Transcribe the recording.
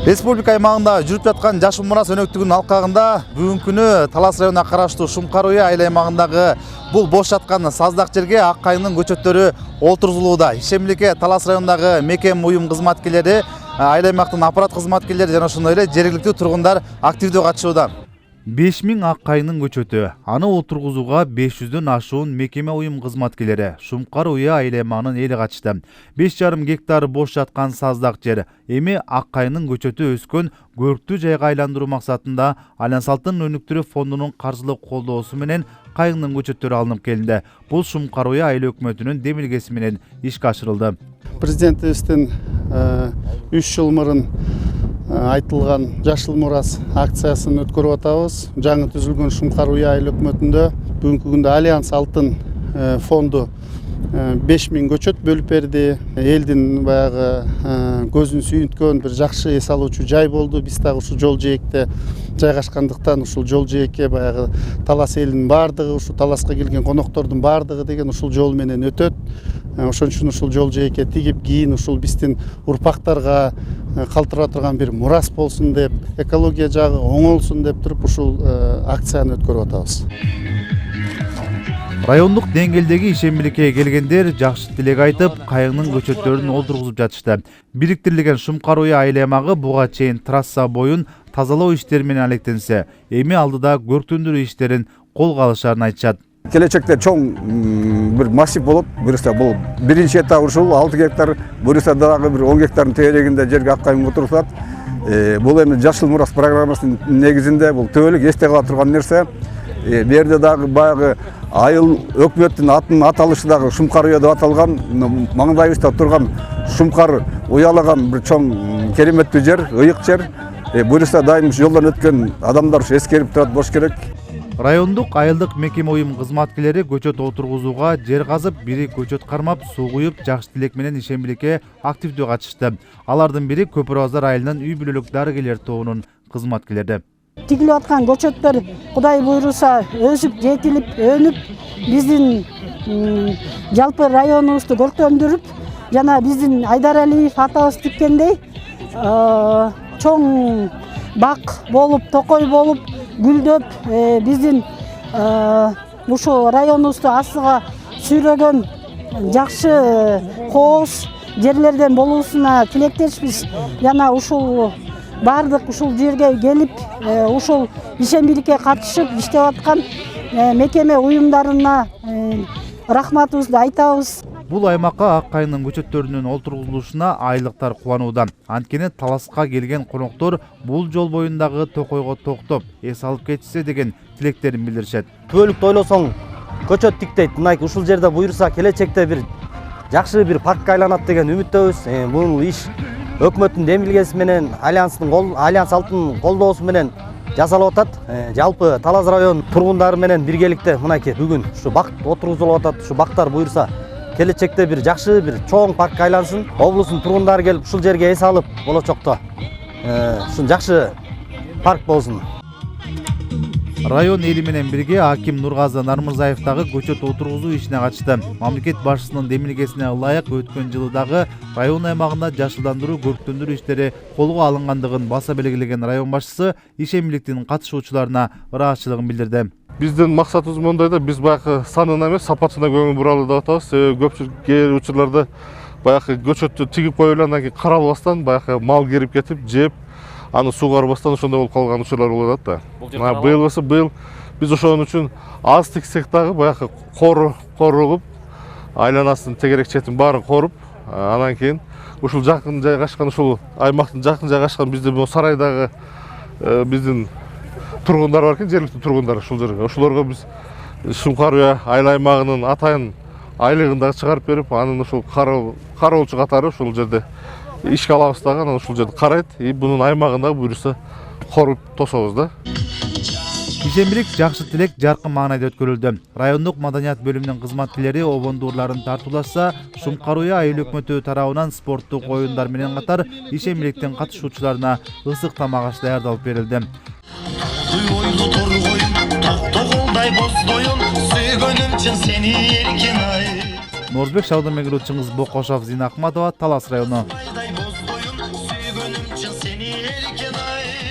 Республика аймагында жүрүп жаткан Жашыл Мурас өнөктүгүнүн алкагында бүгүнкү күнү Талас районуна караштуу Шумкар Уя айыл аймагындагы бул бош жаткан саздак жерге ак кайыңдын көчөттөрү олтургузулууда. Ишембиликке Талас районундагы мекем уюм кызматкерлери, айыл аймактын аппарат кызматкерлери жана ошондой эле жергиликтүү тургундар активдүү катышууда. 5000 ак кайыңдын көчөтү, аны олтургузууга 500дөн ашуун мекеме уюм кызматкерлери Шумкар Уя айыл аймагынын эли катышты. 5,5 гектар бош жаткан саздак жер эми ак кайыңдын көчөтү өскөн көрктүү жайга айландыруу максатында Альянс Алтын өнүктүрүү фондунун каржылык колдоосу менен кайыңдын көчөттөрү алынып келинди. Бул Шумкар Уя айыл өкмөтүнүн демилгеси менен ишке ашырылды. Президентибиздин 3 жыл мурун айтылган Жашыл Мурас акциясын өткөрүп атабыз. Жаңы түзүлгөн Шумкар Уя айыл өкмөтүндө бүгүнкү күндө Альянс Алтын фонду 5000 көчөт бөлүп берди. Элдин баягы көзүн сүйүнткөн бир жакшы эс алуучу жай болду. Биз дагы ушул жол жээкте жайгашкандыктан ушул жол жээкке баягы Талас элинин баардыгы, ушул Таласка келген коноктордун баардыгы деген ушул жол менен өтөт. Ошон үчүн ушул жол жээкке тигип кийин ушул биздин урпактарга калтыра турган бир мурас болсун деп, экология жагы оңолсун деп туруп ушул акцияны өткөрүп атабыз. Райондук деңгээлдеги ишембиликке келгендер жакшы тилек айтып, кайыңдын көчөттөрүн олтургузуп жатышты. Бириктирилген Шумкар Уя айыл аймагы буга чейин трасса боюн тазалоо иштери менен алектенсе, эми алдыда көрктөндүрүү иштерин колго алышарын айтышат. Келечекте чоң бир массив болот. Буюрса бул биринчи этап ушул 6 гектар, буюрса дагы бир 10 гектардын тегерегинде жерге ак кайың отурулат. Бул эми Жашыл Мурас программасынын негизинде бул төбөлүк эсте кала турган нерсе. Бу жерде дагы баягы айыл өкмөттүн атын аталышы дагы Шумкар Уя деп аталган, маңдайыбызда турган Шумкар уялаган бир чоң кереметтүү жер, ыйык жер. Буюрса дайым жолдон өткөн адамдар эскерип турат болуш керек. Райондук айылдык мекеме уюм кызматкерлери көчөт отургузууга жер казып, бири көчөт кармап, суу куюп, жакшы тилек менен ишембиликке активдүү катышты. Алардын бири Көпүр Базар айылынын үй бүлөлүк дарыгерлер тобунун кызматкерлери. Тигилип аткан көчөттөр Кудай буйруса өсүп, жетилип, өнүп, биздин жалпы районубузду көрктөндүрүп, жана биздин Айдар Алиев атабыз тиккендей чоң бак болуп, токой болуп, гүлдөп, биздин ушул районубузду астыга сүйрөгөн жакшы кооз жерлерден болуусуна тилектешпиз. Жана ушул бардык ушул жерге келип, ушул ишембиликке катышып иштеп аткан мекеме уюмдарына рахматыбызды айтабыз. Бул аймакка ак кайыңдын көчөттөрүнүн олтургузулушуна айылдыктар кубанууда. Анткени Таласка келген коноктор бул жол боюндагы токойго токтоп, эс алып кетишсе деген тилектерин билдиришет. Түбөлүктү ойлосоң, көчөт тиктейт. Мынайки ушул жерде буйруса келечекте бир жакшы бир паркка айланат деген үмүттөбүз. Бул иш өкмөттүн демилгеси менен, Альянс Алтын колдоосу менен жасалып атат. Жалпы Талас район тургундары менен биргеликте мынайки бүгүн ушу бак отургузулуп атат. Ушу бактар буйруса келечекте бир жакшы бир чоң паркка айлансын. Облустун тургундары келип ушул жерге эс алып, болочокто ушун жакшы парк болсун. Район эли менен бирге аким Нургазы Нармырзаев дагы көчөт отургузуу ишине катышты. Мамлекет башчысынын демилгесине ылайык өткөн жылы дагы район аймагында жашылдандыруу, көрктөндүрүү иштери колго алынгандыгын баса белгилеген район башчысы ишембиликтин катышуучуларына ыраазычылыгын билдирди. Биздин максатыбыз мондай да, биз баягы санына эмес, сапатына көңүл буралы деп атабыз. Көпчүлүк кээ учурларда баягы көчөттү тигип коюп эле андан кийин каралбастан баягы мал кирип кетип, жеп, аны сугарбастан ошондой болуп калган учурлар болуп атат да. Быйыл биз ошон үчүн аз тиксек дагы баягы коруп, айланасын, тегерек четин баарын коруп, анан кийин ушул жакын жайгашкан, ушул аймактын жакын жайгашкан биздин сарайдагы биздин тургундар бар экен, жергиликтүү тургундар ушул жерге. Ошолорго биз Шумкар Уя айыл аймагынын атайын айлыгын дагы чыгарып берип, анын ушул кароолчу катары ушул жерде ишке алабыз дагы, анан ушул жерде карайт, бунун аймагында буйруса коруп тособуз да. Ишембилик жакшы тилек жаркын маанайда өткөрүлдү. Райондук маданият бөлүмүнүн кызматкерлери обондуурларын тартуулашса, Шумкар Уя айыл өкмөтү тарабынан спорттук оюндар менен катар ишембиликтин катышуучуларына ысык тамак аш даярдалып берилди. Норзбек Шаудамегиров, Чыңгыз Бокошов, Зина Ахматова, Талас району. gönlüm için seni erken ay